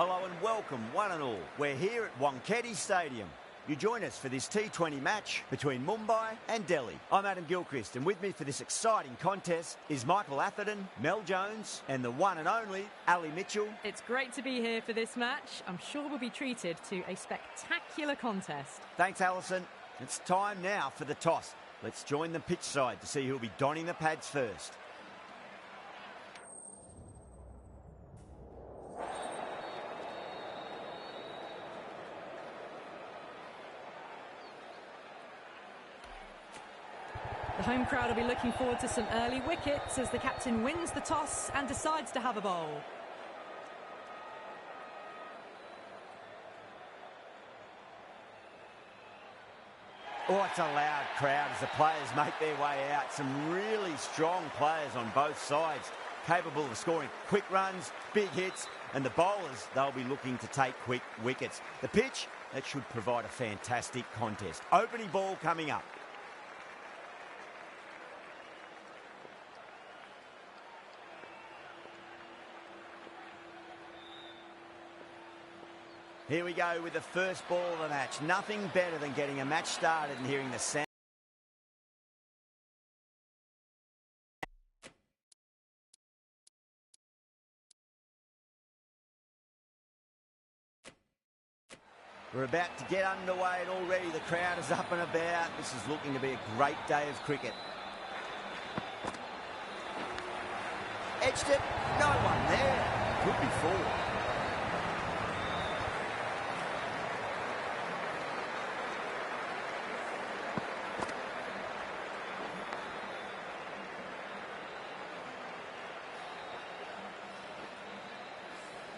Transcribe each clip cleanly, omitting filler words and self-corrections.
Hello and welcome, one and all. We're here at Wankhede Stadium. You join us for this T20 match between Mumbai and Delhi. I'm Adam Gilchrist, and with me for this exciting contest is Michael Atherton, Mel Jones, and the one and only Ali Mitchell. It's great to be here for this match. I'm sure we'll be treated to a spectacular contest. Thanks, Alison. It's time now for the toss. Let's join the pitch side to see who'll be donning the pads first. The home crowd will be looking forward to some early wickets as the captain wins the toss and decides to have a bowl. Oh, it's a loud crowd as the players make their way out. Some really strong players on both sides, capable of scoring quick runs, big hits, and the bowlers, they'll be looking to take quick wickets. The pitch, that should provide a fantastic contest. Opening ball coming up. Here we go with the first ball of the match. Nothing better than getting a match started and hearing the sound. We're about to get underway and already the crowd is up and about. This is looking to be a great day of cricket. Edged it, no one there. Could be four.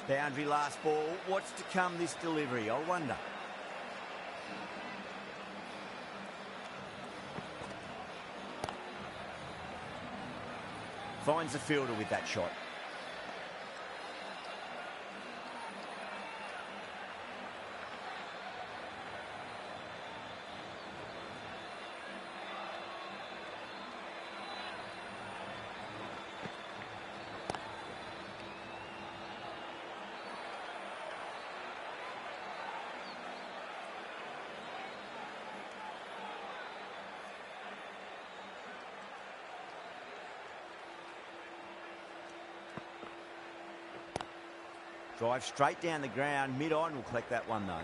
Boundary last ball. What's to come this delivery? I wonder. Finds the fielder with that shot. Drive straight down the ground. Mid-on will collect that one, though.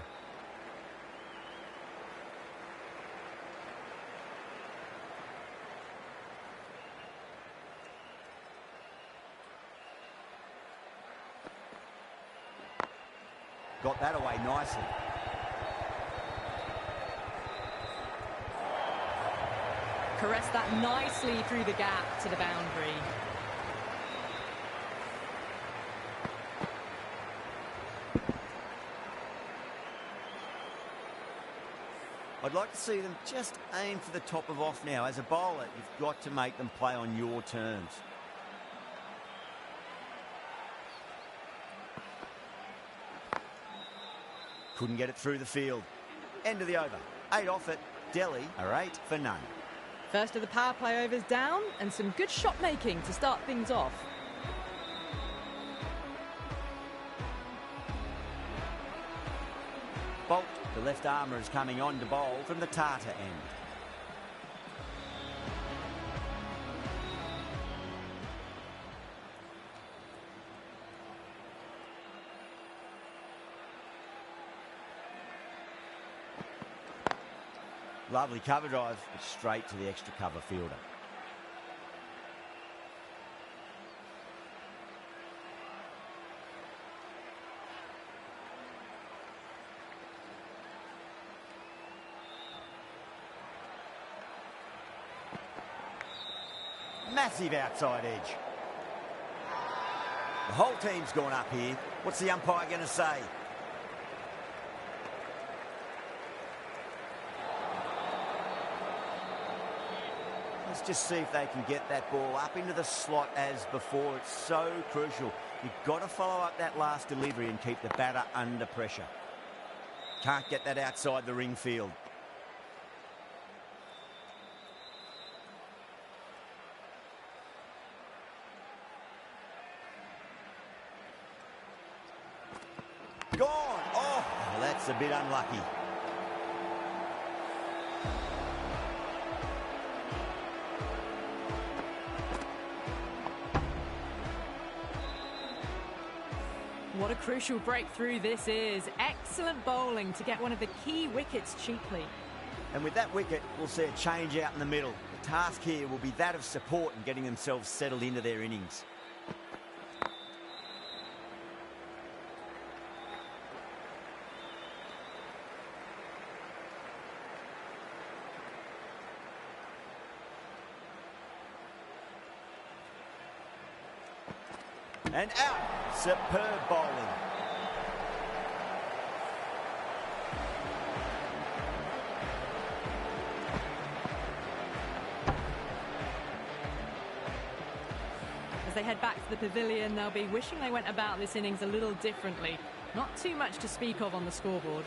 Got that away nicely. Caressed that nicely through the gap to the boundary. I'd like to see them just aim for the top of off now. As a bowler, you've got to make them play on your terms. Couldn't get it through the field. End of the over. 8 off it. Delhi are 8 for none. First of the power play overs down and some good shot making to start things off. Bolt, the left armour, is coming on to bowl from the Tata end. Lovely cover drive, but straight to the extra cover fielder. Massive outside edge. The whole team's gone up here. What's the umpire going to say? Let's just see if they can get that ball up into the slot as before. It's so crucial. You've got to follow up that last delivery and keep the batter under pressure. Can't get that outside the ring field. That's a bit unlucky. What a crucial breakthrough this is. Excellent bowling to get one of the key wickets cheaply. And with that wicket, we'll see a change out in the middle. The task here will be that of support and getting themselves settled into their innings. And out. Superb bowling. As they head back to the pavilion, they'll be wishing they went about this innings a little differently. Not too much to speak of on the scoreboard.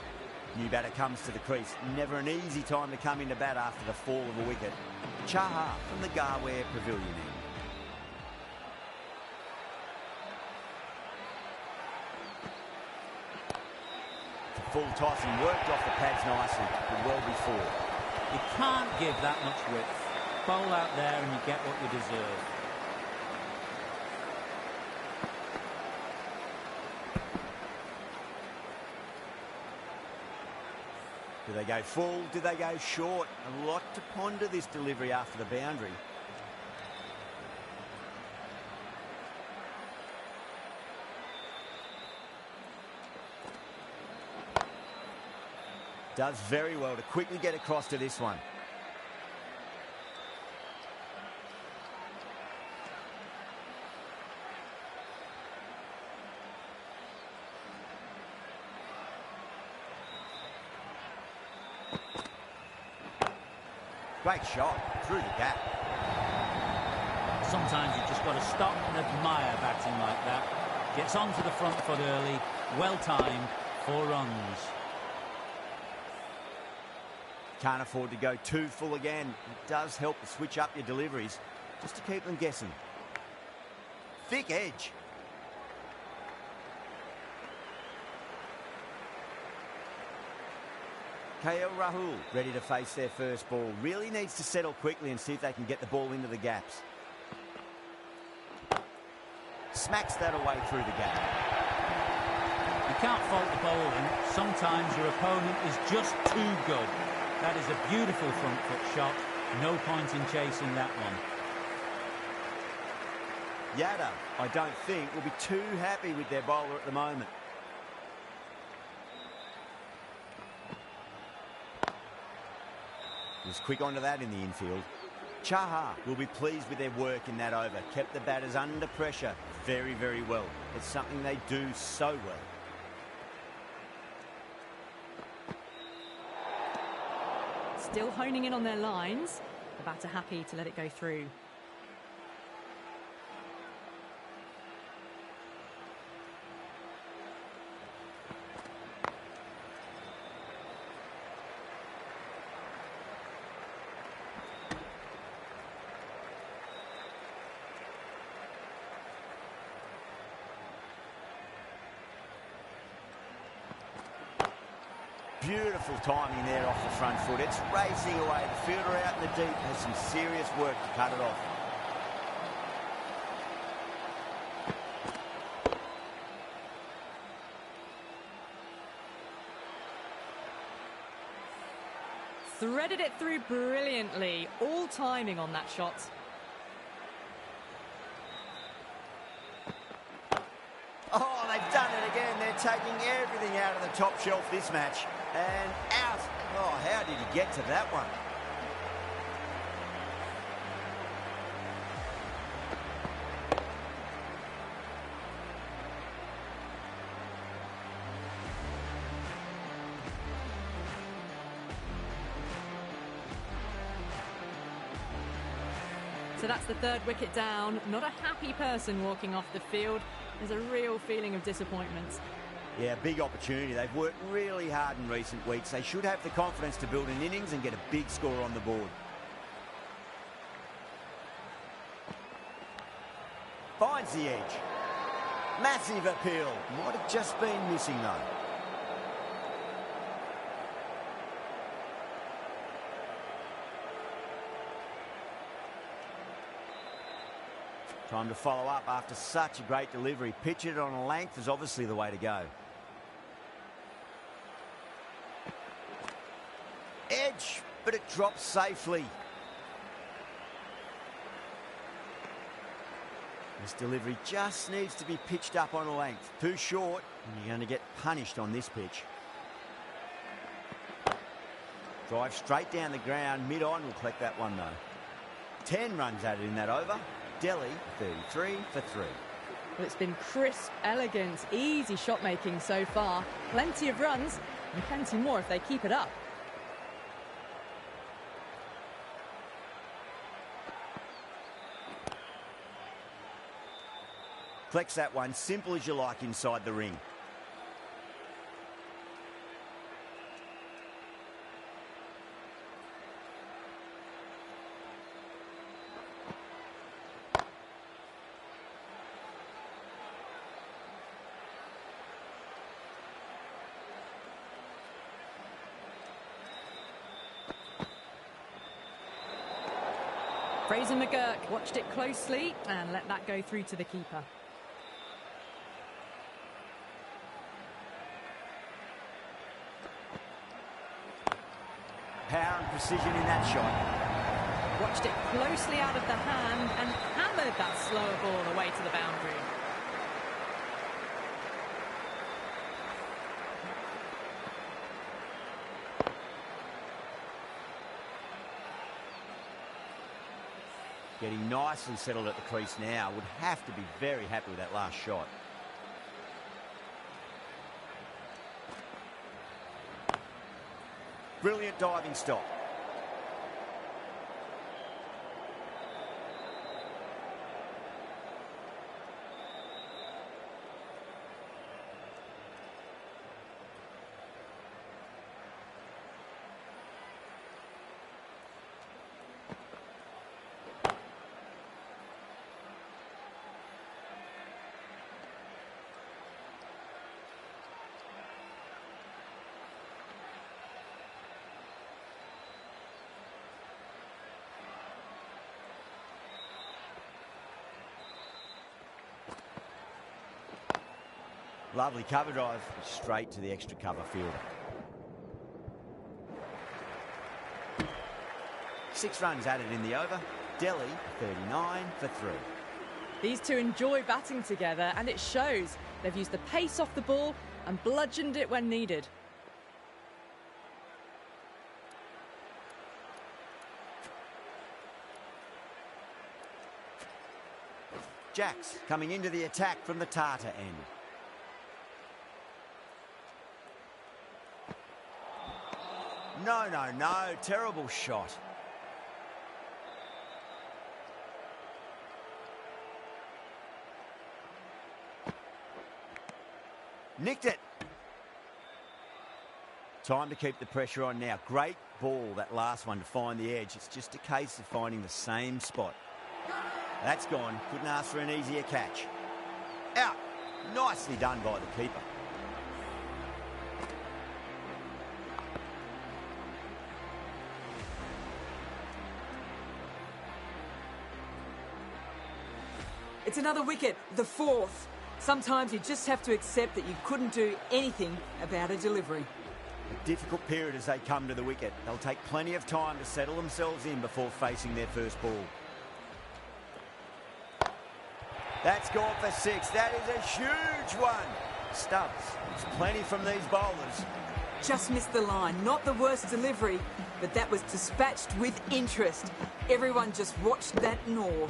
New batter comes to the crease. Never an easy time to come into bat after the fall of a wicket. Chaha from the Garware Pavilion end. Full toss and worked off the pads nicely, but well before. You can't give that much width. Bowl out there and you get what you deserve. Do they go full? Do they go short? A lot to ponder this delivery after the boundary. Does very well to quickly get across to this one. Great shot through the gap. Sometimes you've just got to stop and admire batting like that. Gets onto the front foot early, well timed, 4 runs. Can't afford to go too full again. It does help to switch up your deliveries, just to keep them guessing. Thick edge. KL Rahul ready to face their first ball. Really needs to settle quickly and see if they can get the ball into the gaps. Smacks that away through the gap. You can't fault the bowling. Sometimes your opponent is just too good. That is a beautiful front foot shot. No point in chasing that one. Yadav, I don't think, will be too happy with their bowler at the moment. He was quick onto that in the infield. Chaha will be pleased with their work in that over. Kept the batters under pressure very, very well. It's something they do so well. Still honing in on their lines. The batter happy to let it go through. Beautiful timing there off the front foot. It's racing away. The fielder out in the deep has some serious work to cut it off. Threaded it through brilliantly. All timing on that shot. Oh, they've done it again. They're taking everything out of the top shelf this match. And out. Oh, how did he get to that one? So that's the third wicket down. Not a happy person walking off the field. There's a real feeling of disappointment. Yeah, big opportunity. They've worked really hard in recent weeks. They should have the confidence to build an innings and get a big score on the board. Finds the edge. Massive appeal. Might have just been missing though. Time to follow up after such a great delivery. Pitch it on a length is obviously the way to go. Edge, but it drops safely. This delivery just needs to be pitched up on a length. Too short, and you're going to get punished on this pitch. Drive straight down the ground. Mid-on will collect that one, though. 10 runs added in that over. Delhi, 33 for 3. Well, it's been crisp, elegant, easy shot-making so far. Plenty of runs, and plenty more if they keep it up. Collects that one, simple as you like inside the ring. Fraser McGurk watched it closely and let that go through to the keeper. Power and precision in that shot. Watched it closely out of the hand and hammered that slower ball away to the boundary. Getting nicely settled at the crease now. Would have to be very happy with that last shot. Brilliant diving stop. Lovely cover drive, straight to the extra cover fielder. 6 runs added in the over. Delhi, 39 for 3. These two enjoy batting together, and it shows. They've used the pace off the ball and bludgeoned it when needed. Jacks coming into the attack from the Tata end. No, no, no. Terrible shot. Nicked it. Time to keep the pressure on now. Great ball, that last one, to find the edge. It's just a case of finding the same spot. That's gone. Couldn't ask for an easier catch. Out. Nicely done by the keeper. It's another wicket, the 4th. Sometimes you just have to accept that you couldn't do anything about a delivery. A difficult period as they come to the wicket. They'll take plenty of time to settle themselves in before facing their first ball. That's gone for 6. That is a huge one. Stubbs. It's plenty from these bowlers. Just missed the line. Not the worst delivery, but that was dispatched with interest. Everyone just watched that gnaw.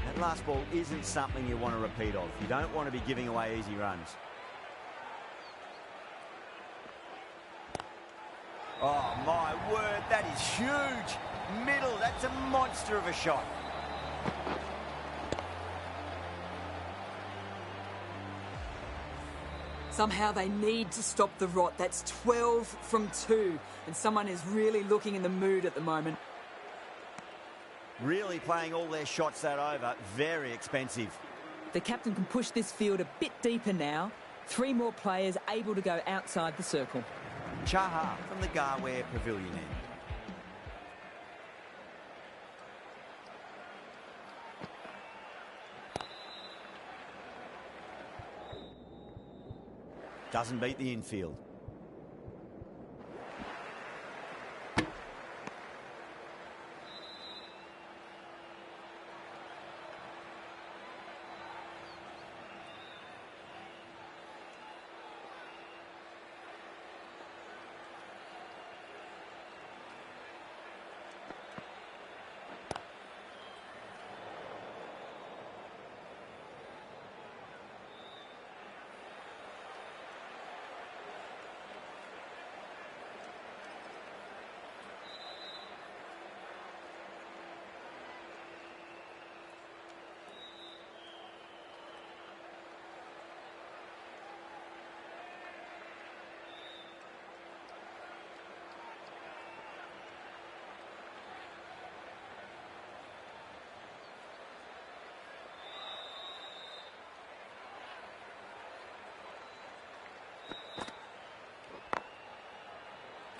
That last ball isn't something you want to repeat of. You don't want to be giving away easy runs. Oh, my word, that is huge. Middle, that's a monster of a shot. Somehow they need to stop the rot. That's 12 from 2, and someone is really looking in the mood at the moment. Really playing all their shots that over. Very expensive. The captain can push this field a bit deeper now. 3 more players able to go outside the circle. Chahar from the Garware Pavilion end. Doesn't beat the infield.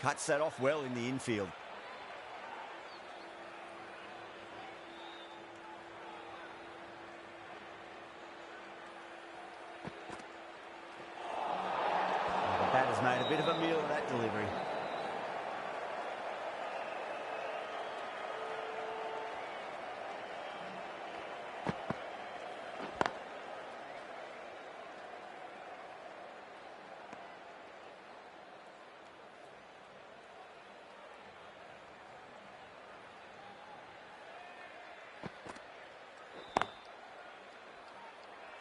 Cuts that off well in the infield. The batter's made a bit of a meal of that delivery.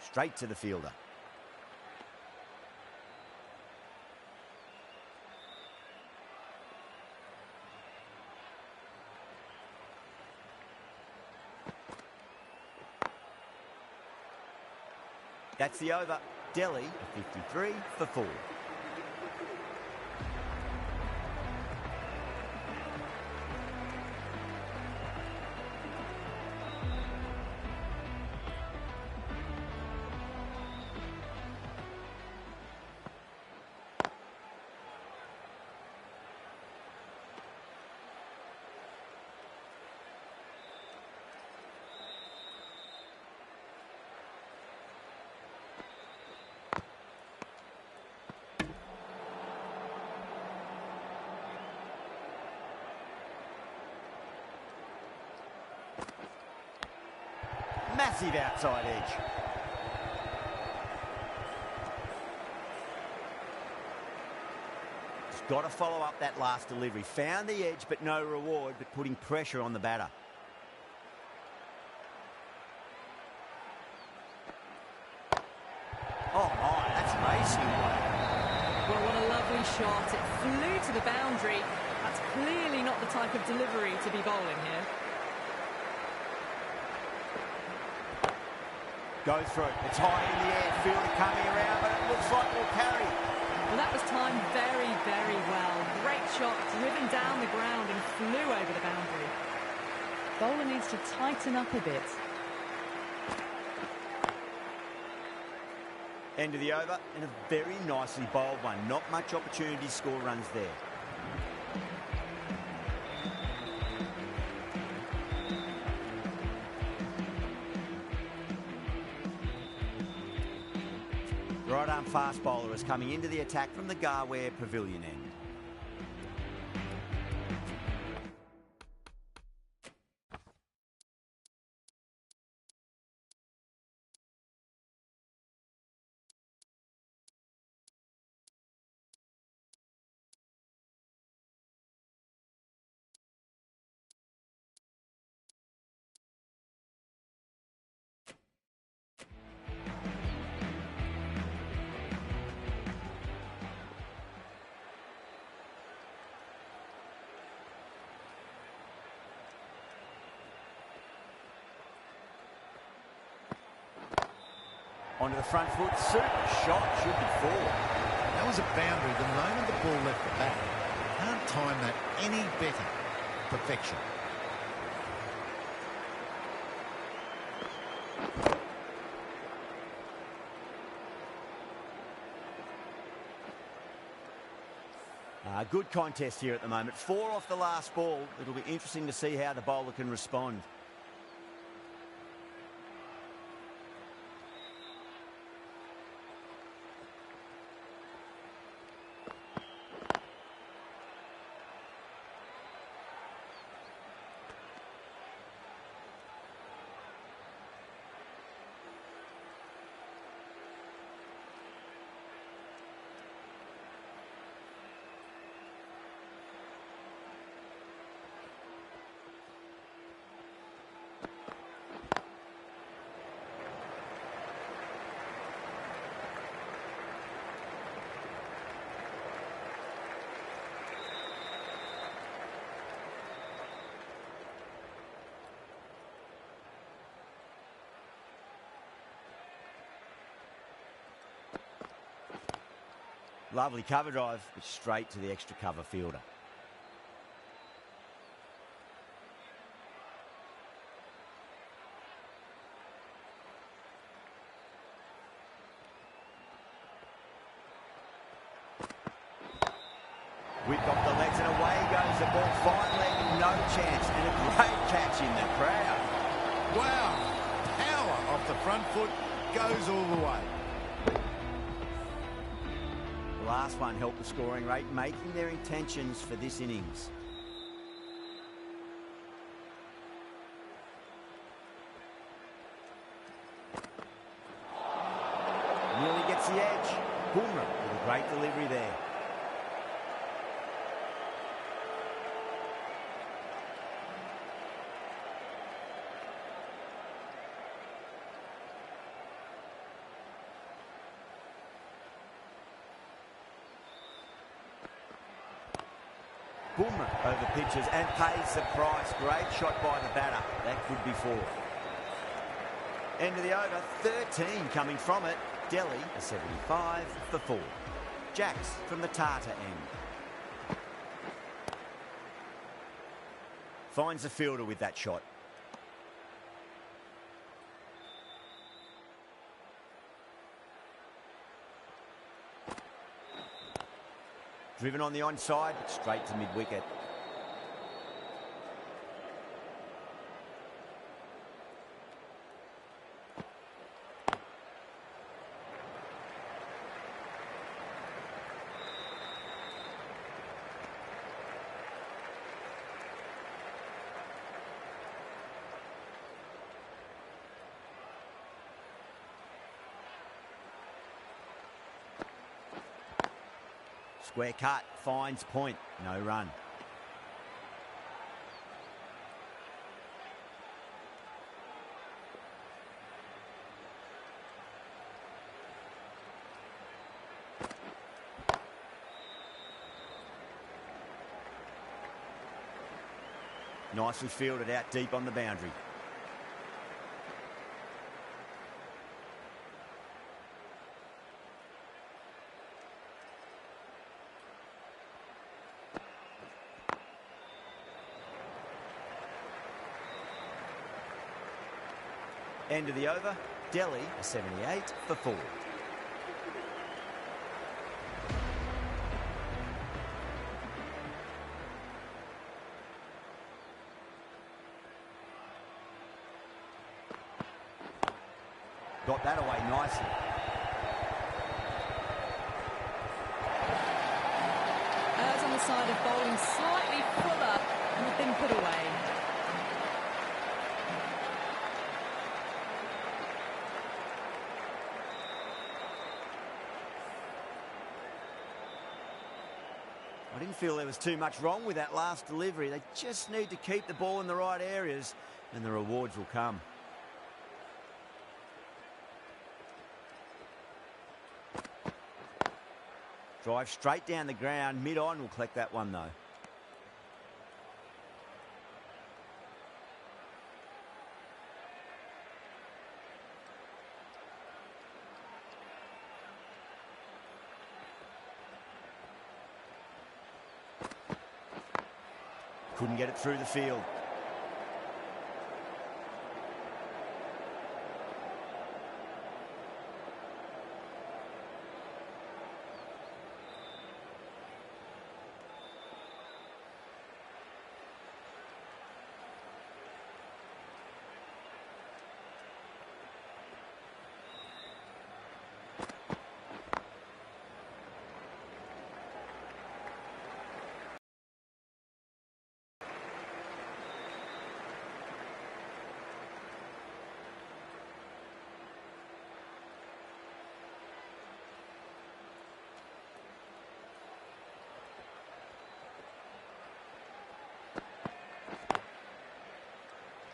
Straight to the fielder. That's the over. Delhi 53 for 4. Massive outside edge. He's got to follow up that last delivery. Found the edge, but no reward, but putting pressure on the batter. Oh my, that's racing away. Well, what a lovely shot. It flew to the boundary. That's clearly not the type of delivery to be bowling here. Goes through. It's high in the air. Fielder coming around, but it looks like it'll carry. Well, that was timed very, very well. Great shot, driven down the ground and flew over the boundary. Bowler needs to tighten up a bit. End of the over, and a very nicely bowled one. Not much opportunity to score runs there. Right-arm fast bowler is coming into the attack from the Garware Pavilion end. Onto the front foot, super shot, should be 4. That was a boundary the moment the ball left the bat. Can't time that any better. Perfection. Good contest here at the moment. 4 off the last ball. It'll be interesting to see how the bowler can respond. Lovely cover drive, but straight to the extra cover fielder. Whipped off the legs and away goes the ball. Finally, no chance, and a great catch in the crowd. Wow, power off the front foot, goes all the way. The last one helped the scoring rate, making their intentions for this innings. Nearly gets the edge. Boomer with a great delivery there. Boomer over pitches and pays the price. Great shot by the batter. That could be four. End of the over, 13 coming from it. Delhi a 75 for 4. Jacks from the Tata end. Finds the fielder with that shot. Driven on the onside, straight to mid-wicket. Square cut, finds point, no run. Nicely fielded out deep on the boundary. End of the over, Delhi a 78 for 4. Got that away nicely. As on the side of bowling slightly fuller and have been put away. I didn't feel there was too much wrong with that last delivery. They just need to keep the ball in the right areas and the rewards will come. Drive straight down the ground, mid-on will collect that one though. Couldn't get it through the field.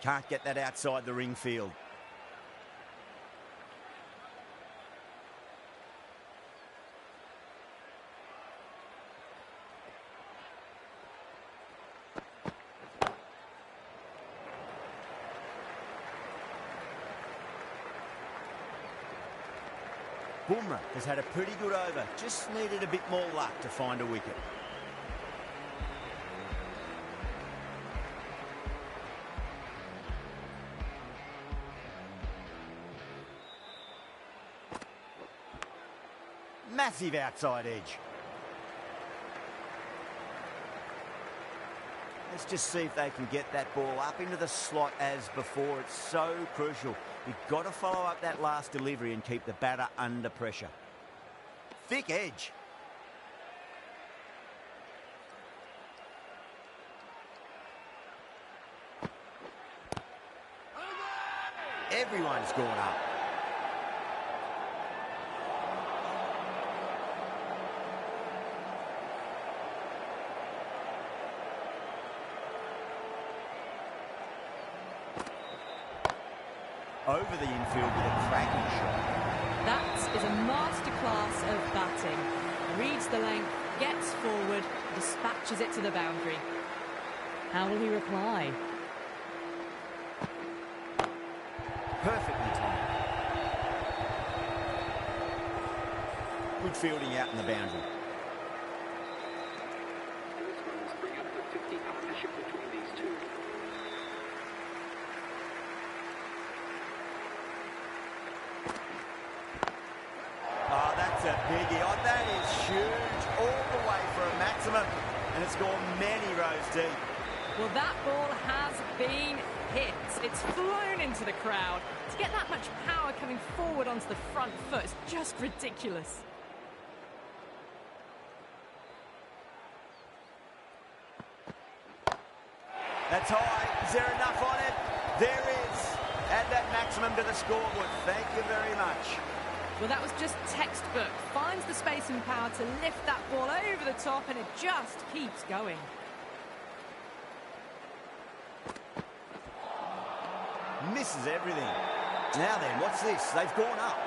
Can't get that outside the ring field. Bumrah has had a pretty good over, just needed a bit more luck to find a wicket. Massive outside edge. Let's just see if they can get that ball up into the slot as before. It's so crucial. You've got to follow up that last delivery and keep the batter under pressure. Thick edge. Everyone's gone up. Over the infield with a cracking shot. That is a masterclass of batting. Reads the length, gets forward, dispatches it to the boundary. How will he reply? Perfectly timed. Good fielding out in the boundary. Bring up the 50 partnership between these two. Oh, that's a biggie. Oh, that is huge. All the way for a maximum. And it's gone many rows deep. Well, that ball has been hit. It's flown into the crowd. To get that much power coming forward onto the front foot is just ridiculous. That's high. Is there enough on it? There is. Add that maximum to the scoreboard. Thank you very much. Well, that was just textbook. Finds the space and power to lift that ball over the top, and it just keeps going. Misses everything. Now then, what's this? They've gone up.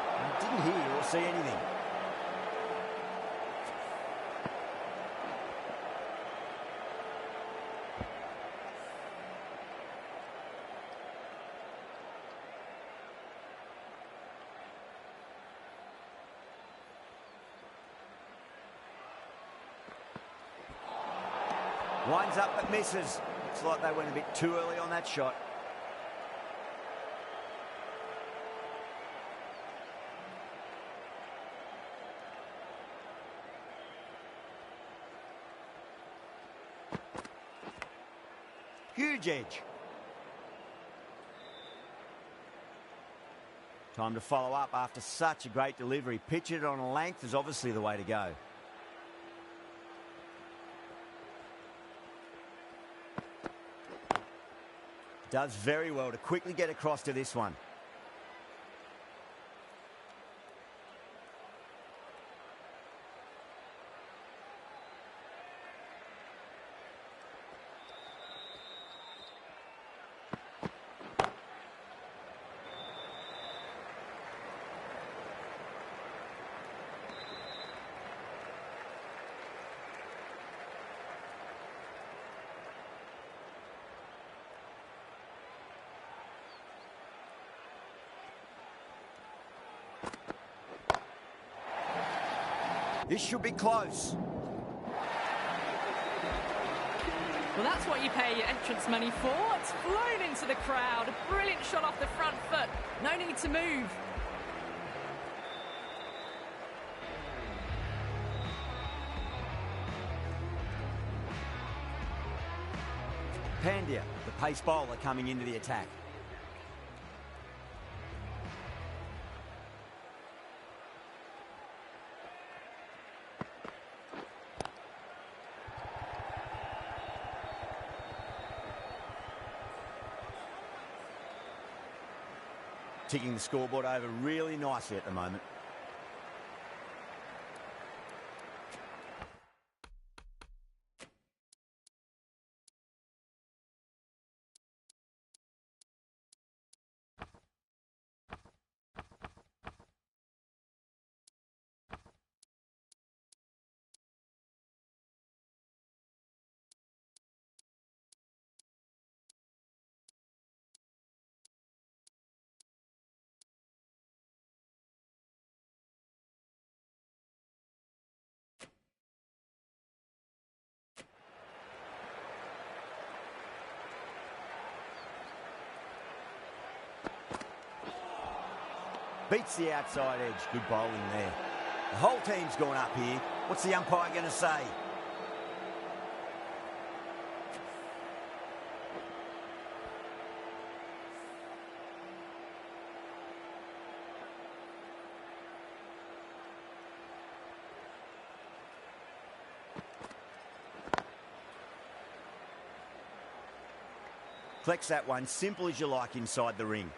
Didn't hear or see anything. Winds up but misses. Looks like they went a bit too early on that shot. Huge edge. Time to follow up after such a great delivery. Pitch it on a length is obviously the way to go. Does very well to quickly get across to this one. This should be close. Well, that's what you pay your entrance money for. It's flown into the crowd. A brilliant shot off the front foot. No need to move. Pandya, the pace bowler, coming into the attack. Ticking the scoreboard over really nicely at the moment. Beats the outside edge. Good bowling there. The whole team's gone up here. What's the umpire going to say? Collects that one, simple as you like inside the ring.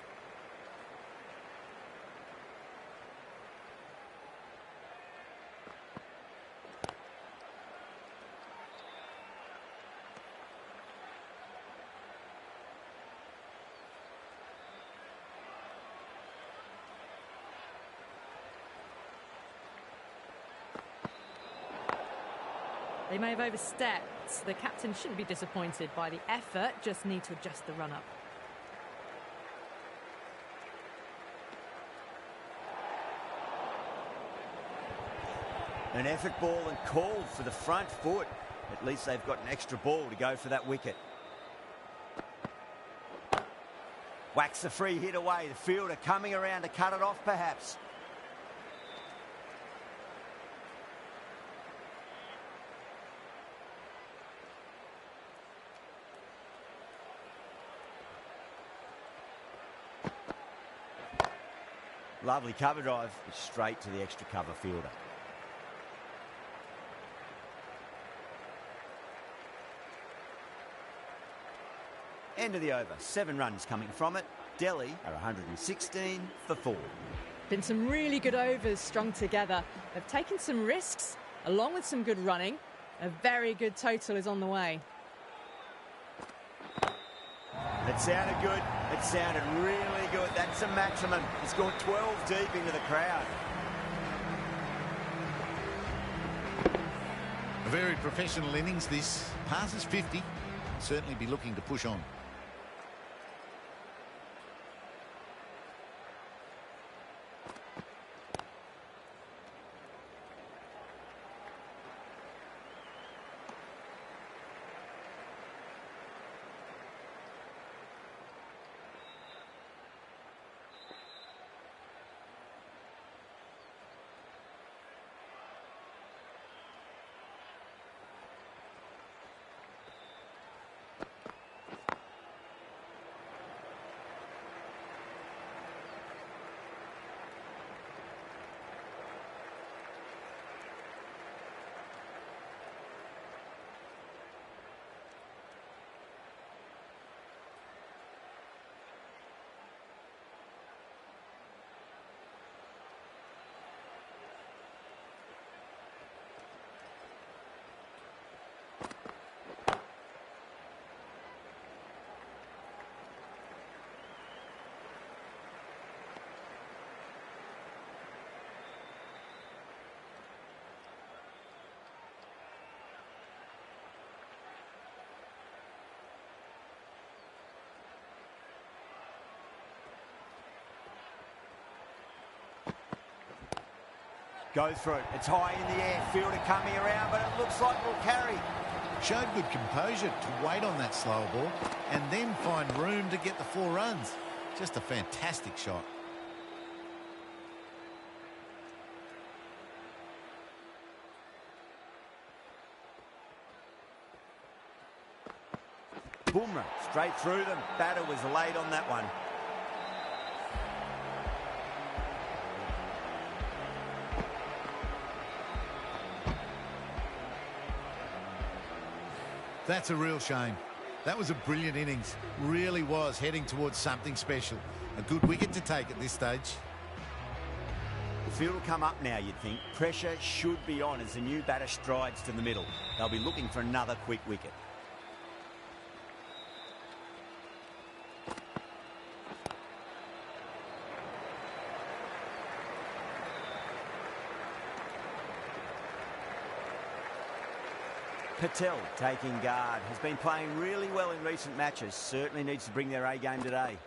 They may have overstepped. The captain shouldn't be disappointed by the effort, just need to adjust the run-up. An effort ball and called for the front foot. At least they've got an extra ball to go for that wicket. Whacks the free hit away. The fielder coming around to cut it off perhaps. Lovely cover drive, straight to the extra cover fielder. End of the over. 7 runs coming from it. Delhi are 116 for 4. Been some really good overs strung together. They've taken some risks, along with some good running. A very good total is on the way. It sounded good. It sounded really good. That's a maximum. It's gone 12 deep into the crowd. A very professional innings this. Passes 50. Certainly be looking to push on. Goes for it. It's high in the air. Fielder coming around, but it looks like it'll carry. Showed good composure to wait on that slow ball and then find room to get the 4 runs. Just a fantastic shot. Boomerang straight through them. Batter was late on that one. That's a real shame. That was a brilliant innings. Really was heading towards something special. A good wicket to take at this stage. The field will come up now, you'd think. Pressure should be on as the new batter strides to the middle. They'll be looking for another quick wicket. Patel taking guard. Has been playing really well in recent matches. Certainly needs to bring their A game today.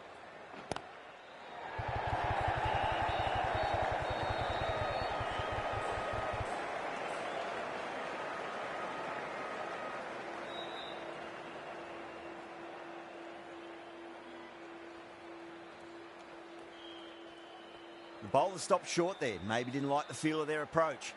The bowler stopped short there. Maybe didn't like the feel of their approach.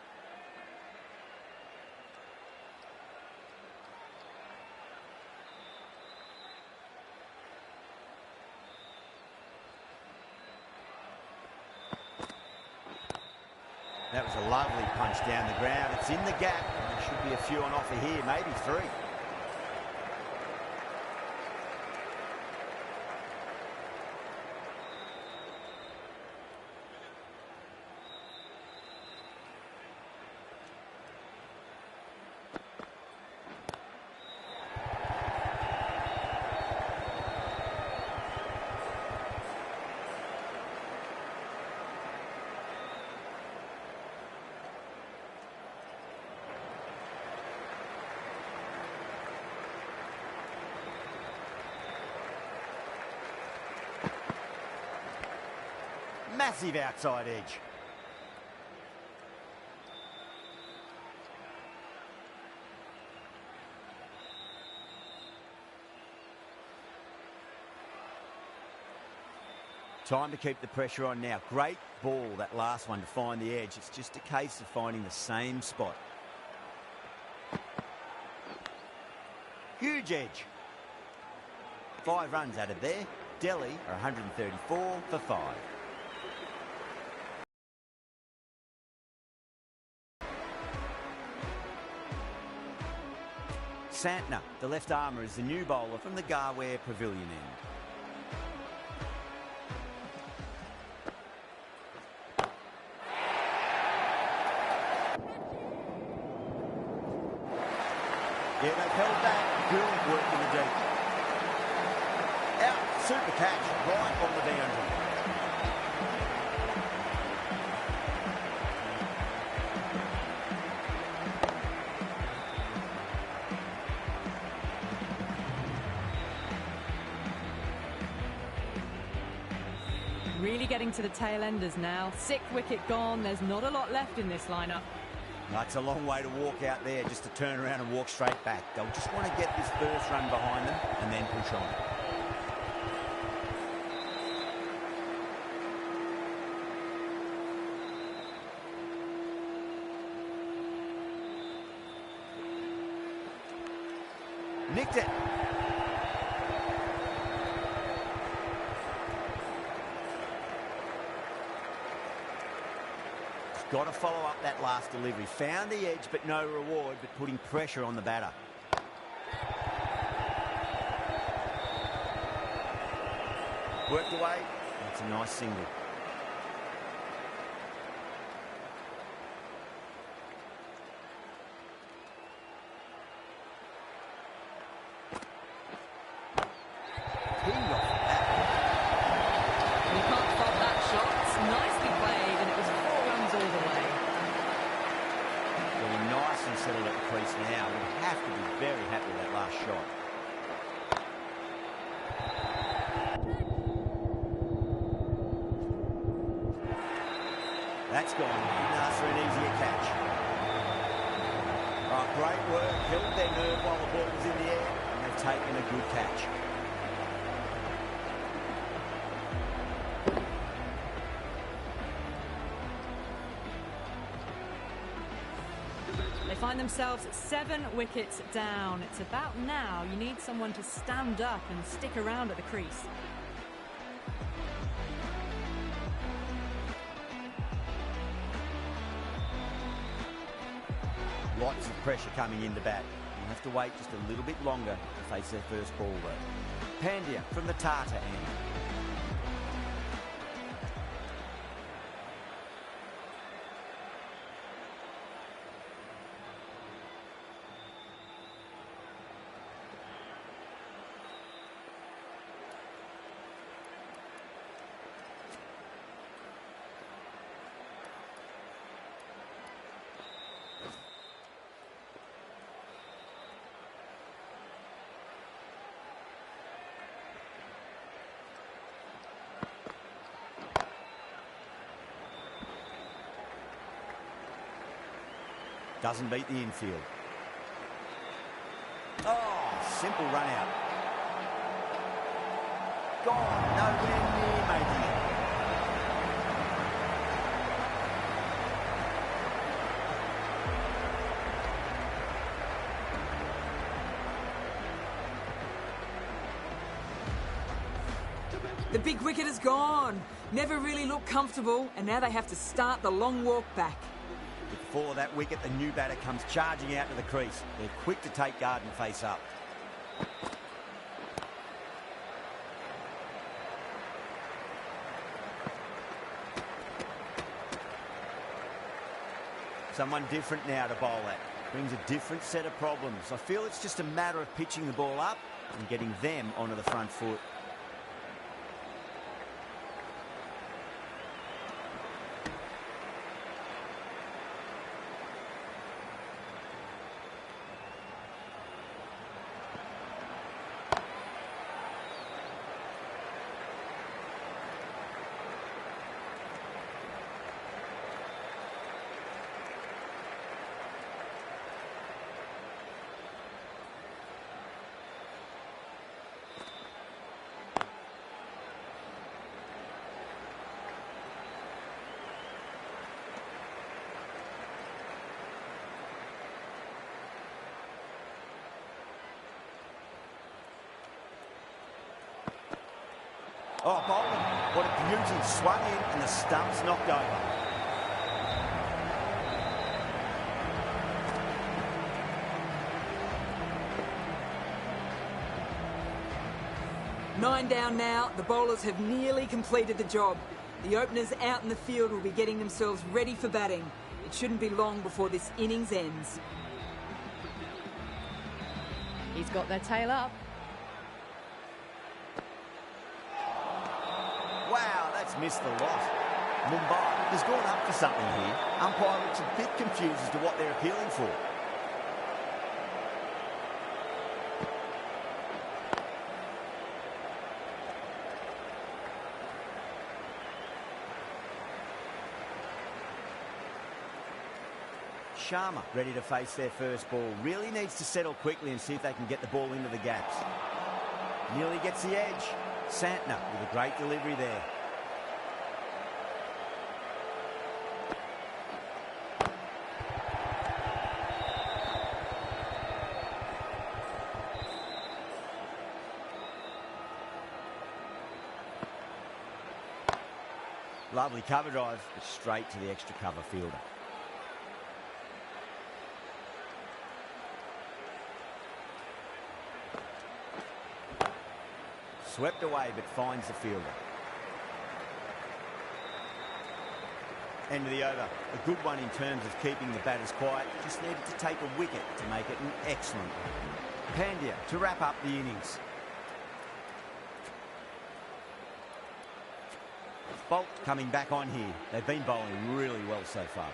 That was a lovely punch down the ground. It's in the gap. There should be a few on offer here, maybe 3. Massive outside edge. Time to keep the pressure on now. Great ball, that last one, to find the edge. It's just a case of finding the same spot. Huge edge. 5 runs added there. Delhi are 134 for 5. Santner, the left armour, is the new bowler from the Garware Pavilion end. Yeah, they've held back. Brilliant work in the deep. Out, super catch, right on the boundary. Really getting to the tail enders now. 6th wicket gone. There's not a lot left in this lineup. That's a long way to walk out there, just to turn around and walk straight back. They'll just want to get this first run behind them and then push on. Nicked it. Got to follow up that last delivery. Found the edge, but no reward, but putting pressure on the batter. Worked away. That's a nice single. Pinged off that. You can't fault that shot. It's nicely played, and it was 4 runs all the way. Well, nice and settled at the crease now. We'll have to be very happy with that last shot. That's gone. Didn't ask for an easier catch. Oh, great work. Held their nerve while the ball was in the air, and they've taken a good catch. They find themselves 7 wickets down. It's about now you need someone to stand up and stick around at the crease. Lots of pressure coming in the bat. You'll have to wait just a little bit longer to face their first ball though. Pandya from the Tata end. Doesn't beat the infield. Oh, simple run out. Gone, nowhere near making it. The big wicket is gone. Never really looked comfortable, and now they have to start the long walk back. Before that wicket, the new batter comes charging out to the crease. They're quick to take guard and face up. Someone different now to bowl at. Brings a different set of problems. I feel it's just a matter of pitching the ball up and getting them onto the front foot. Oh, bowling. What a beauty. Swung in and the stump's knocked over. Nine down now. The bowlers have nearly completed the job. The openers out in the field will be getting themselves ready for batting. It shouldn't be long before this innings ends. He's got their tail up. Wow, that's missed the lot. Mumbai has gone up for something here. Umpire looks a bit confused as to what they're appealing for. Sharma ready to face their first ball. Really needs to settle quickly and see if they can get the ball into the gaps. Nearly gets the edge. Santner with a great delivery there. Lovely cover drive, but straight to the extra cover fielder. Swept away, but finds the fielder. End of the over. A good one in terms of keeping the batters quiet. Just needed to take a wicket to make it an excellent one. Pandya to wrap up the innings. Bolt coming back on here. They've been bowling really well so far.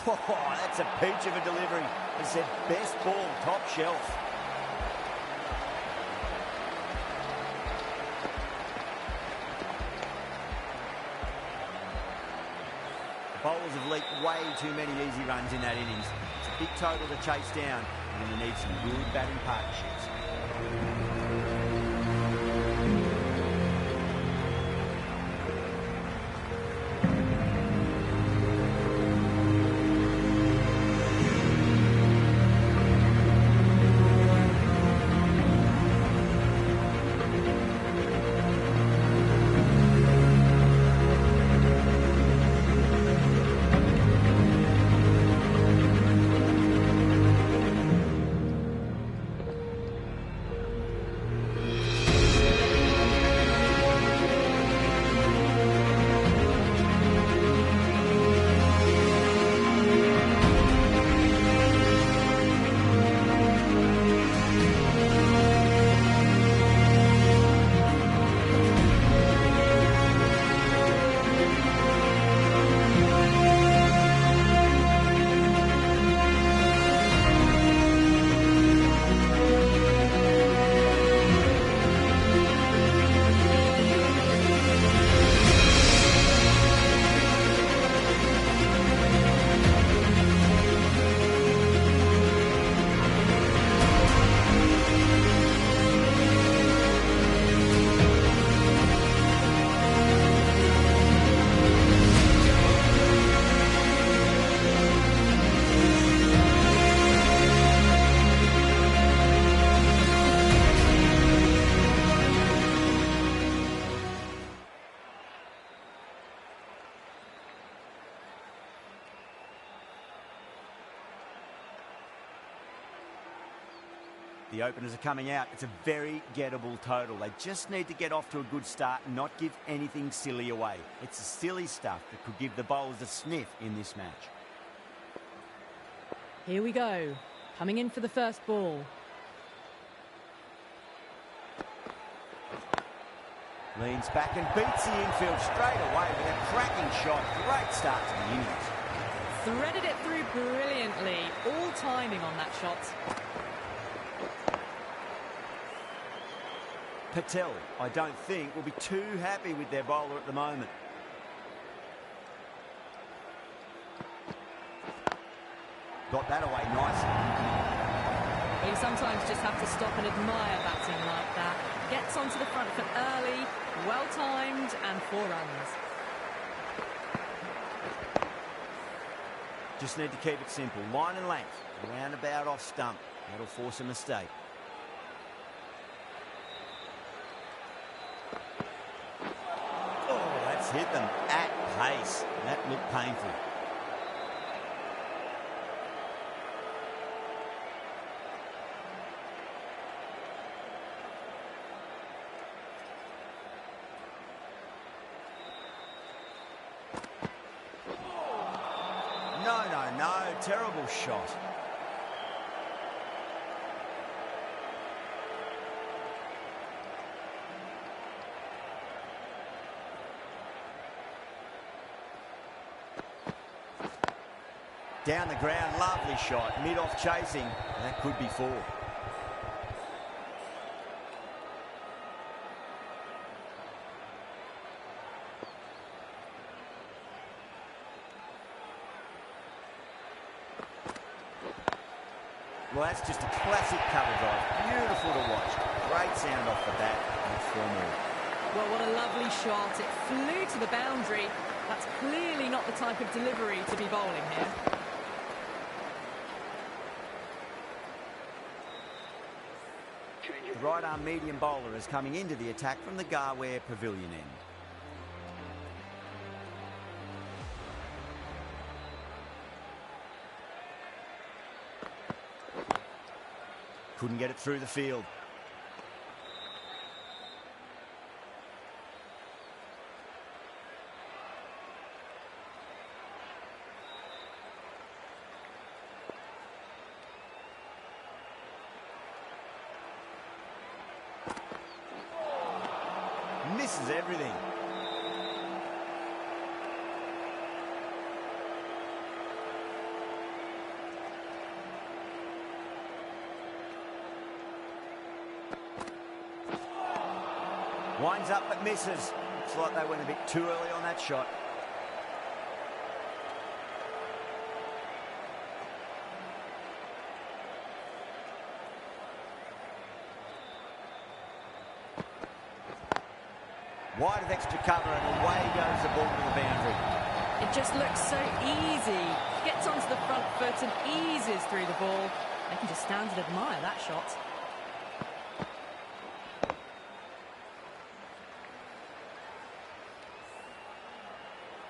Oh, that's a peach of a delivery. It's their best ball, top shelf. The bowlers have leaked way too many easy runs in that innings. It's a big total to chase down, and they need some good batting partnerships. The openers are coming out. It's a very gettable total. They just need to get off to a good start and not give anything silly away. It's the silly stuff that could give the bowlers a sniff in this match. Here we go. Coming in for the first ball. Leans back and beats the infield straight away with a cracking shot. Great start to the innings. Threaded it through brilliantly. All timing on that shot. Patel, I don't think, will be too happy with their bowler at the moment. Got that away nicely. You sometimes just have to stop and admire batting like that. Gets onto the front foot early, well timed, and 4 runs. Just need to keep it simple. Line and length, roundabout off stump. That'll force a mistake. Oh, that's hit them at pace. That looked painful. No, terrible shot. Down the ground, lovely shot. Mid-off chasing. That could be 4. Well, that's just a classic cover drive. Beautiful to watch. Great sound off the bat and 4 more. Well, what a lovely shot. It flew to the boundary. That's clearly not the type of delivery to be bowling here. The right-arm medium bowler is coming into the attack from the Garware Pavilion end. Couldn't get it through the field. Misses everything. Winds up but misses. Looks like they went a bit too early on that shot. Wide of extra cover and away goes the ball to the boundary. It just looks so easy. Gets onto the front foot and eases through the ball. They can just stand and admire that shot.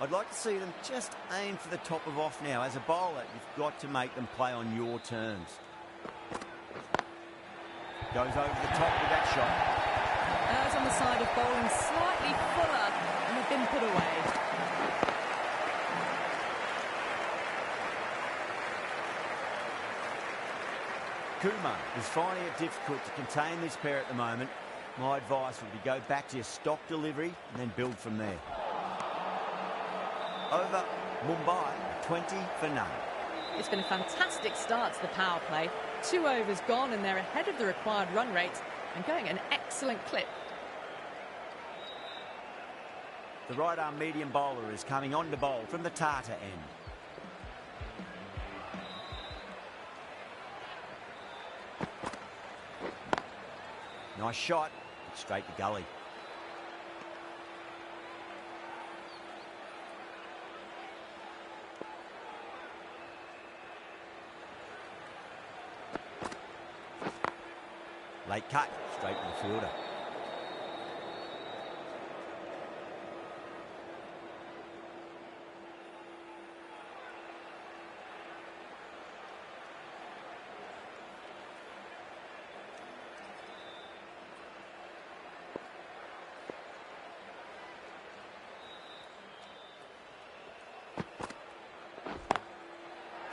I'd like to see them just aim for the top of off now. As a bowler, you've got to make them play on your terms. Goes over the top with that shot. Errs on the side of bowling slightly fuller and have been put away. Kumar is finding it difficult to contain this pair at the moment. My advice would be go back to your stock delivery and then build from there. Over Mumbai, 20 for none. It's been a fantastic start to the power play. 2 overs gone and they're ahead of the required run rate and going at an excellent clip. The right-arm medium bowler is coming on to bowl from the Tata end. Nice shot, straight to gully. Late cut, straight to the fielder.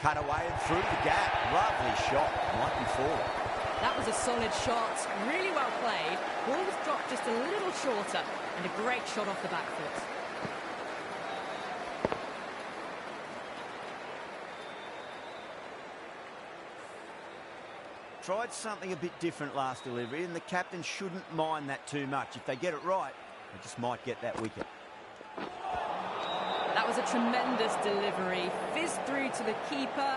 Cut away and through the gap. Lovely shot. Might be forward. That was a solid shot. Really well played. Ball was dropped just a little shorter. And a great shot off the back foot. Tried something a bit different last delivery, and the captain shouldn't mind that too much. If they get it right, they just might get that wicket. That was a tremendous delivery. Fizzed through to the keeper.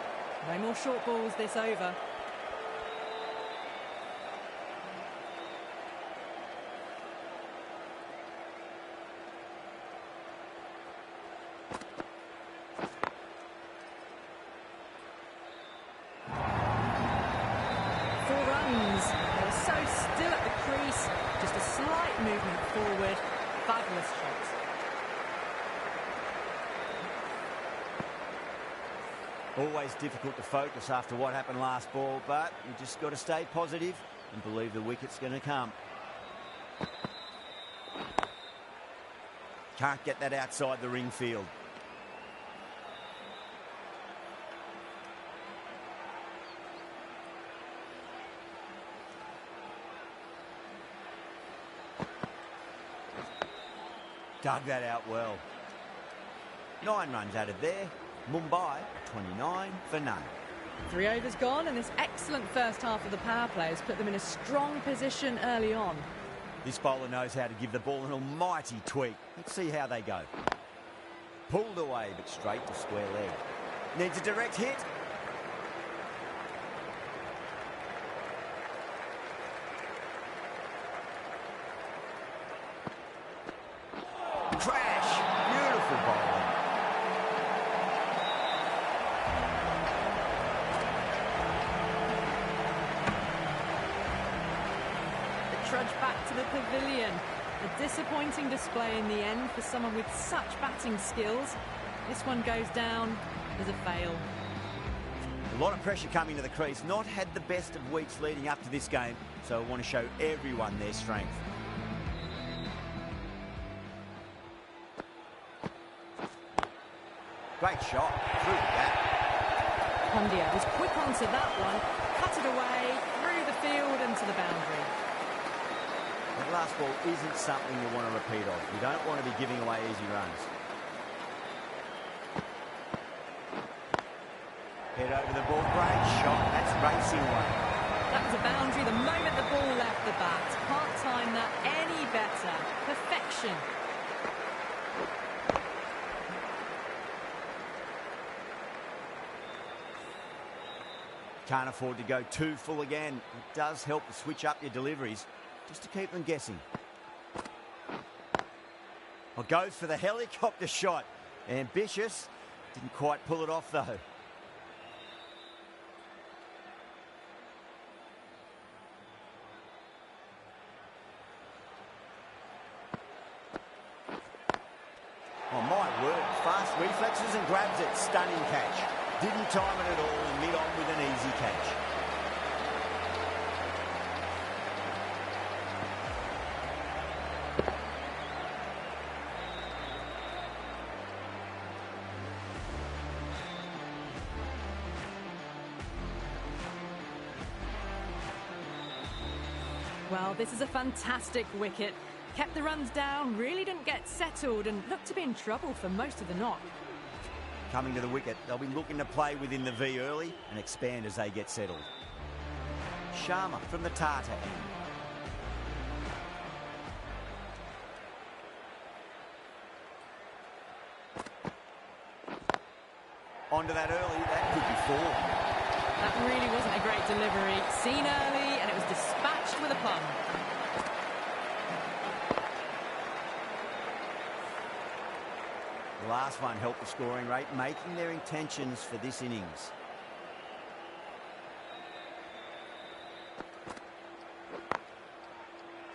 No more short balls this over. Movement forward, fabulous shot. Always difficult to focus after what happened last ball, but you just got to stay positive and believe the wicket's going to come. Can't get that outside the ring field. Dug that out well. 9 runs added there. Mumbai 29 for none. 3 overs gone, and this excellent first half of the power play has put them in a strong position early on. This bowler knows how to give the ball an almighty tweak. Let's see how they go. Pulled away, but straight to square leg. Needs a direct hit. Crash! Beautiful bowling. The trudge back to the pavilion. A disappointing display in the end for someone with such batting skills. This one goes down as a fail. A lot of pressure coming to the crease. Not had the best of weeks leading up to this game, so I want to show everyone their strength. Great shot through the gap. Pandya was quick onto that one, cut it away, through the field and to the boundary. That last ball isn't something you want to repeat of. You don't want to be giving away easy runs. Head over the ball, great shot. That's racing away. That was a boundary the moment the ball left the bat. Can't time that any better. Perfection. Can't afford to go too full again. It does help to switch up your deliveries, just to keep them guessing. Well, goes for the helicopter shot. Ambitious. Didn't quite pull it off, though. Oh, my word. Fast reflexes and grabs it. Stunning catch. Didn't time it at all and mid on with an easy catch. Well, this is a fantastic wicket. Kept the runs down, really didn't get settled and looked to be in trouble for most of the knock. Coming to the wicket, they'll be looking to play within the V early and expand as they get settled. Sharma from the Tata end. Onto that early, that could be 4. That really wasn't a great delivery. Seen early and it was dispatched with a plum. The last one helped the scoring rate, making their intentions for this innings.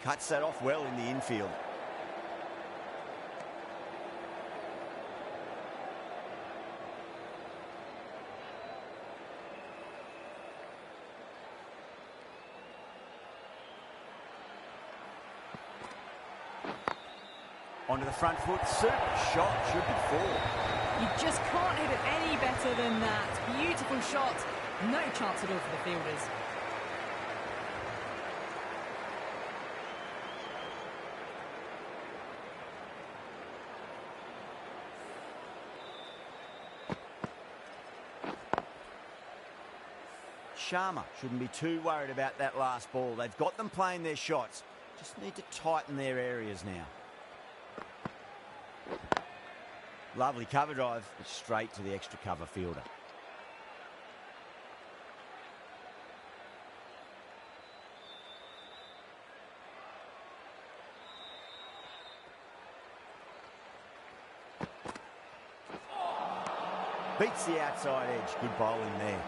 Cuts that off well in the infield. Onto the front foot, super shot, should be 4. You just can't hit it any better than that. Beautiful shot. No chance at all for the fielders. Sharma shouldn't be too worried about that last ball. They've got them playing their shots. Just need to tighten their areas now. Lovely cover drive, but straight to the extra cover fielder. Beats the outside edge. Good bowling there.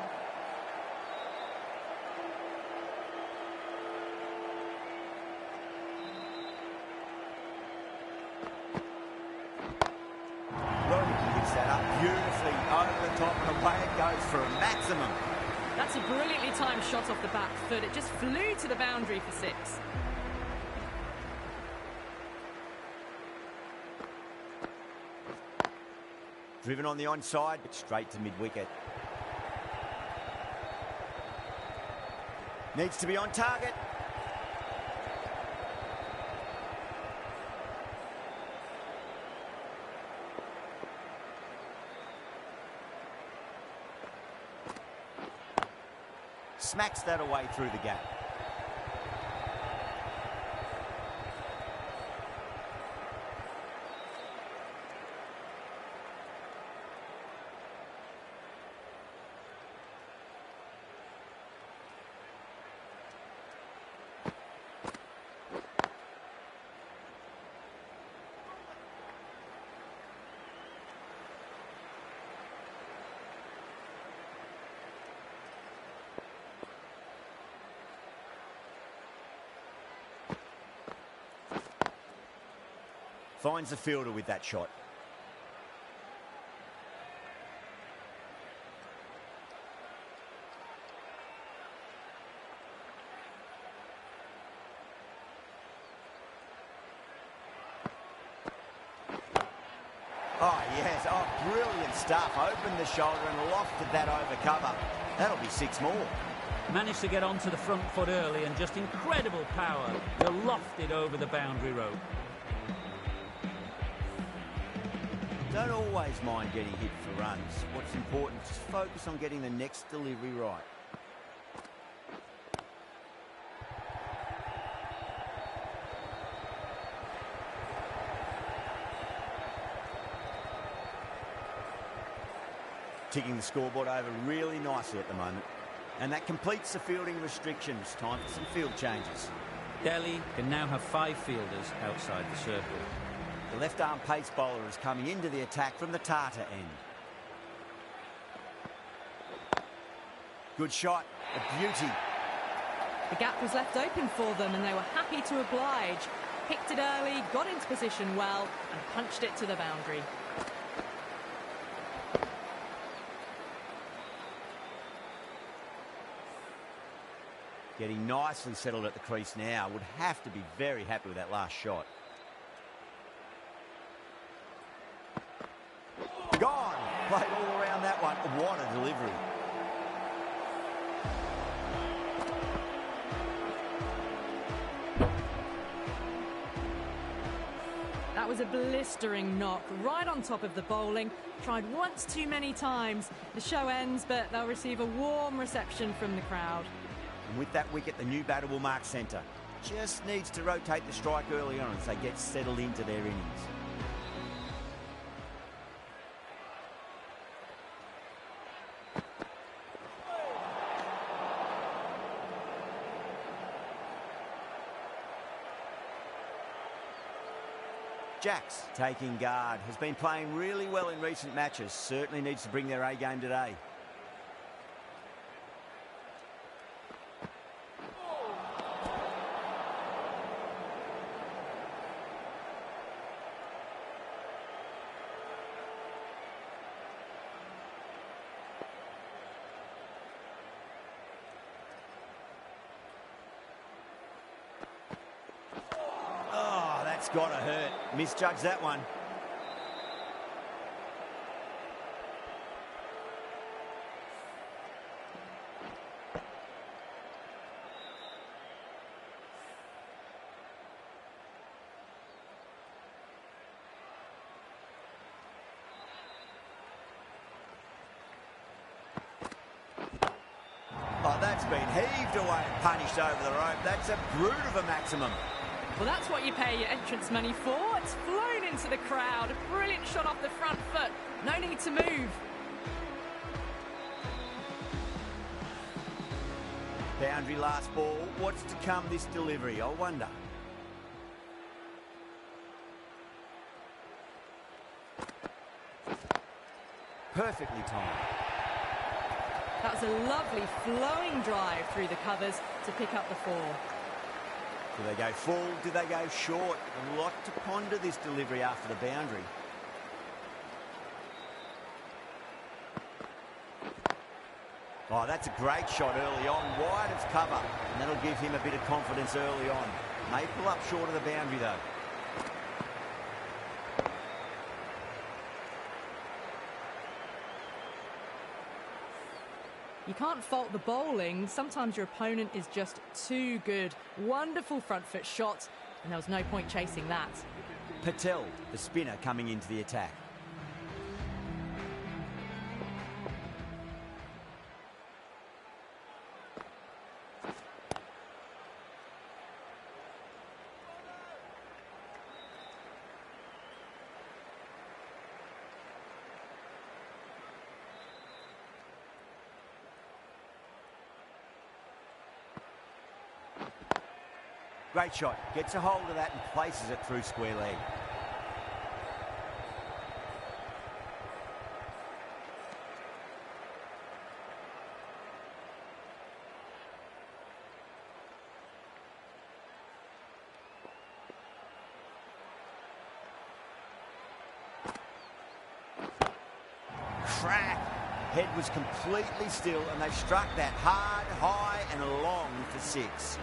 That up beautifully over the top and away it goes for a maximum. That's a brilliantly timed shot off the back foot. It just flew to the boundary for 6. Driven on the onside, but straight to mid-wicket. Needs to be on target. Smacks that away through the gap. Finds the fielder with that shot. Oh, yes. Oh, brilliant stuff. Opened the shoulder and lofted that over cover. That'll be 6 more. Managed to get onto the front foot early and just incredible power. You're lofted over the boundary rope. Don't always mind getting hit for runs. What's important is just focus on getting the next delivery right. Ticking the scoreboard over really nicely at the moment. And that completes the fielding restrictions. Time for some field changes. Delhi can now have 5 fielders outside the circle. The left-arm pace bowler is coming into the attack from the Tata end. Good shot, a beauty. The gap was left open for them and they were happy to oblige. Picked it early, got into position well and punched it to the boundary. Getting nicely settled at the crease now. Would have to be very happy with that last shot. Gone! Played all around that one. What a delivery. That was a blistering knock, right on top of the bowling. Tried once too many times. The show ends, but they'll receive a warm reception from the crowd. And with that wicket, the new batter will mark centre. Just needs to rotate the strike early on as they get settled into their innings. Jacks taking guard. Has been playing really well in recent matches. Certainly needs to bring their A game today. Got to hurt. Misjudged that one. Oh, that's been heaved away and punished over the rope. That's a brute of a maximum. Well, that's what you pay your entrance money for. It's flown into the crowd. A brilliant shot off the front foot. No need to move. Boundary last ball. What's to come this delivery, I wonder. Perfectly timed. That was a lovely flowing drive through the covers to pick up the 4. Do they go full? Do they go short? A lot to ponder this delivery after the boundary. Oh, that's a great shot early on, wide of cover, and that'll give him a bit of confidence early on. May pull up short of the boundary though. You can't fault the bowling. Sometimes your opponent is just too good. Wonderful front foot shot, and there was no point chasing that. Patel, the spinner, coming into the attack. Great shot. Gets a hold of that and places it through square leg. Crack. Head was completely still and they struck that hard, high and long for 6.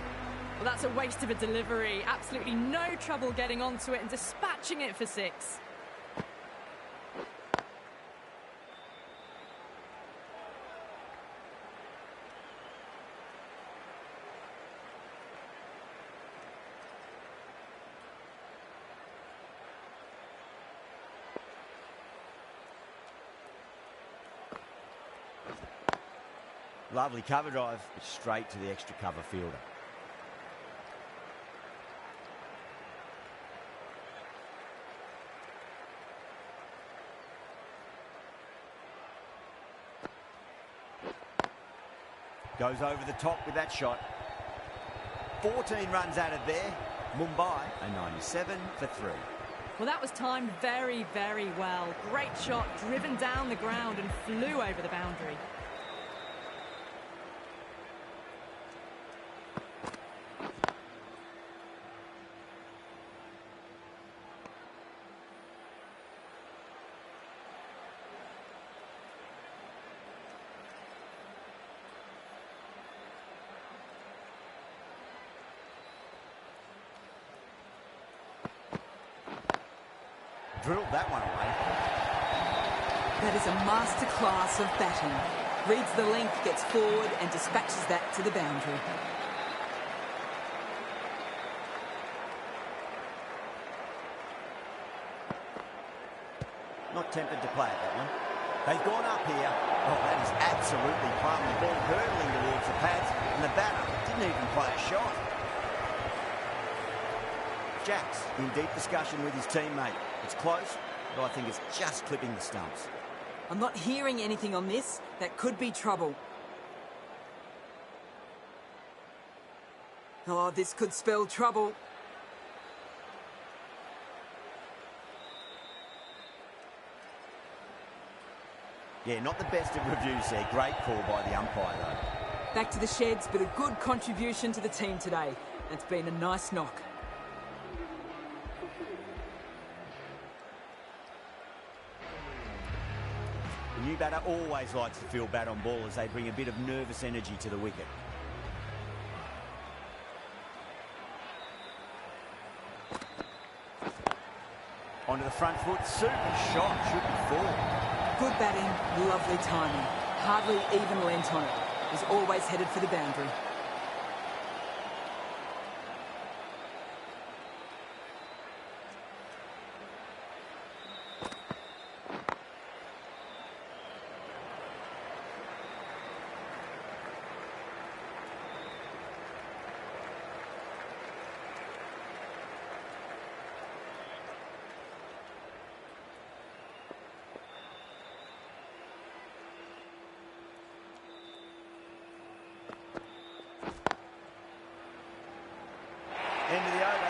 Well, that's a waste of a delivery. Absolutely no trouble getting onto it and dispatching it for 6. Lovely cover drive, but straight to the extra cover fielder. Goes over the top with that shot. 14 runs added there. Mumbai, a 97 for 3. Well, that was timed very, very well. Great shot, driven down the ground and flew over the boundary. Drilled that one away. That is a masterclass of batting. Reads the length, gets forward and dispatches that to the boundary. Not tempted to play at that one. They've gone up here. Oh, that is absolutely plumb. The ball hurtling towards the pads and the batter didn't even play a shot. Jack's in deep discussion with his teammate. It's close, but I think it's just clipping the stumps. I'm not hearing anything on this. That could be trouble. Oh, this could spell trouble. Yeah, not the best of reviews there. Great call by the umpire, though. Back to the sheds, but a good contribution to the team today. It's been a nice knock. The new batter always likes to feel bat on ball as they bring a bit of nervous energy to the wicket. Onto the front foot, super shot, should be 4. Good batting, lovely timing. Hardly even lent on it. Was always headed for the boundary. End of the over,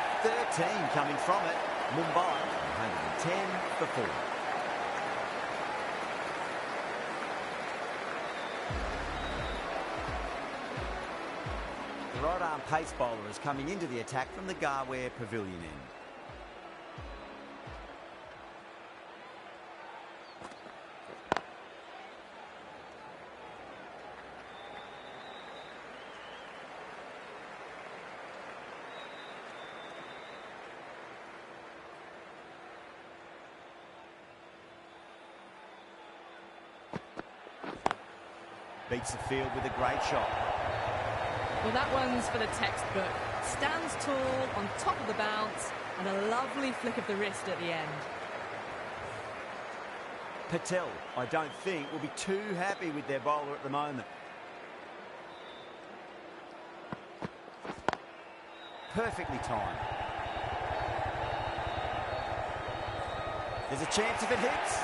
13 coming from it. Mumbai, 110 for 4. The right-arm pace bowler is coming into the attack from the Garware Pavilion end. Beats the field with a great shot. Well, that one's for the textbook. Stands tall on top of the bounce and a lovely flick of the wrist at the end. Patel, I don't think, will be too happy with their bowler at the moment. Perfectly timed. There's a chance if it hits.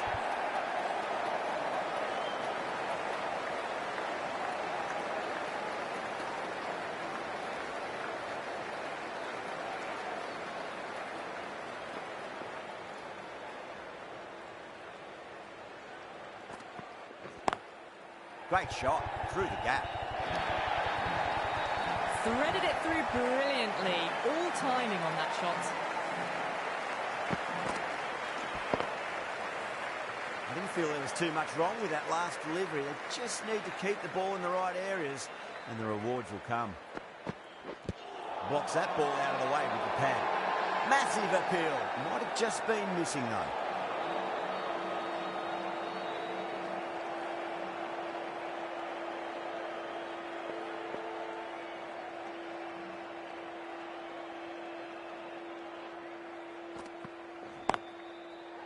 Great shot through the gap. Threaded it through brilliantly. All timing on that shot. I didn't feel there was too much wrong with that last delivery. They just need to keep the ball in the right areas and the rewards will come. Blocks that ball out of the way with the pad. Massive appeal. Might have just been missing though.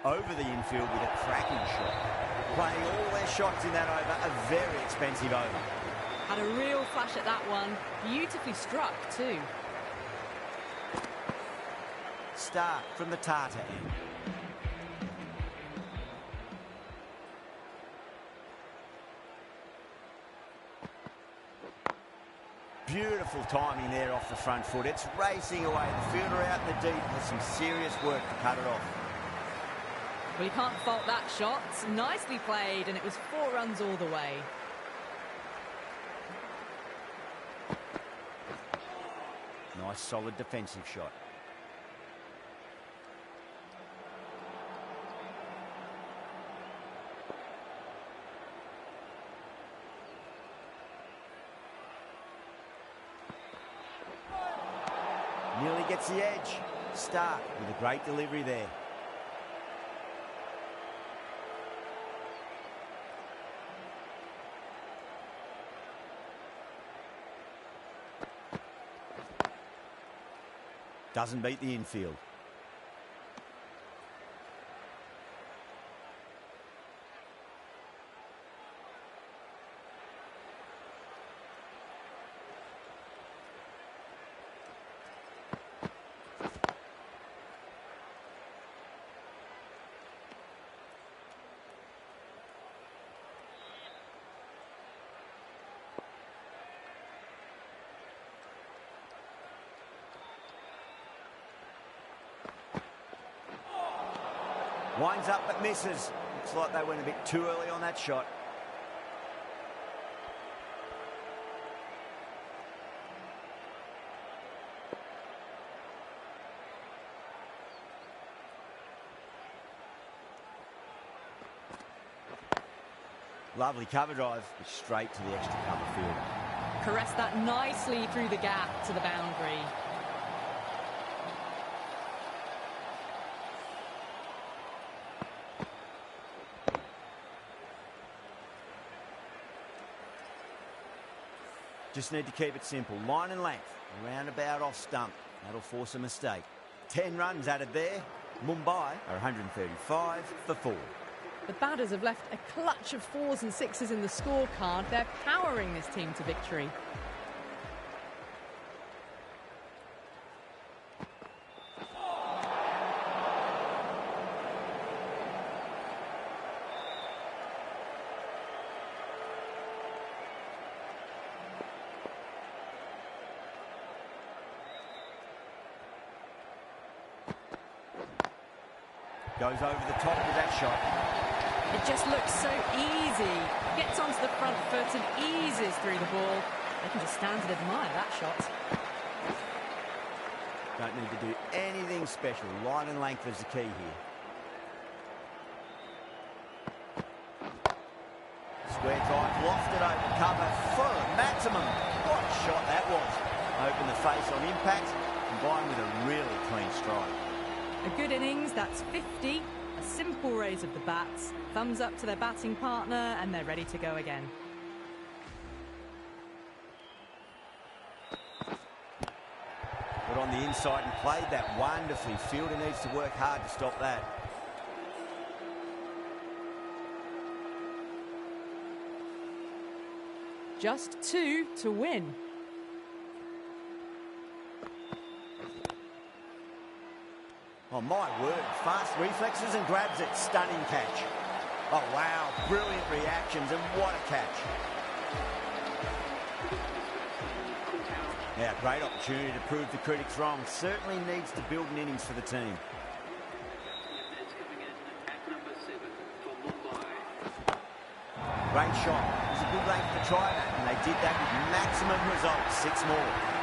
Over the infield with a cracking shot. Playing all their shots in that over, a very expensive over. Had a real flash at that one. Beautifully struck too. Start from the Tata end. Beautiful timing there off the front foot. It's racing away. The fielder out in the deep has some serious work to cut it off. Well, you can't fault that shot. Nicely played, and it was 4 runs all the way. Nice, solid defensive shot. Nearly gets the edge. Stark with a great delivery there. Doesn't beat the infield. Winds up but misses. Looks like they went a bit too early on that shot. Lovely cover drive, straight to the extra cover field. Caressed that nicely through the gap to the boundary. Just need to keep it simple. Line and length. Roundabout off stump. That'll force a mistake. 10 runs added there. Mumbai are 135 for 4. The batters have left a clutch of 4s and 6s in the scorecard. They're powering this team to victory. Goes over the top with that shot. It just looks so easy. Gets onto the front foot and eases through the ball. They can just stand and admire that shot. Don't need to do anything special. Line and length is the key here. Square drive, lofted over cover for a maximum. What a shot that was. Open the face on impact, combined with a really clean strike. A good innings, that's 50. A simple raise of the bats. Thumbs up to their batting partner, and they're ready to go again. Got on the inside and played that wonderfully. Fielder needs to work hard to stop that. Just 2 to win. Oh, my word. Fast reflexes and grabs it. Stunning catch. Oh, wow. Brilliant reactions, and what a catch. Yeah, great opportunity to prove the critics wrong. Certainly needs to build an innings for the team. Great shot. It was a good length to try that, and they did that with maximum results. 6 more.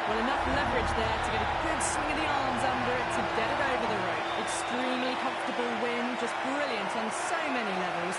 Well, enough leverage there to get a good swing of the arms under it to get it over the rope. Extremely comfortable win, just brilliant on so many levels.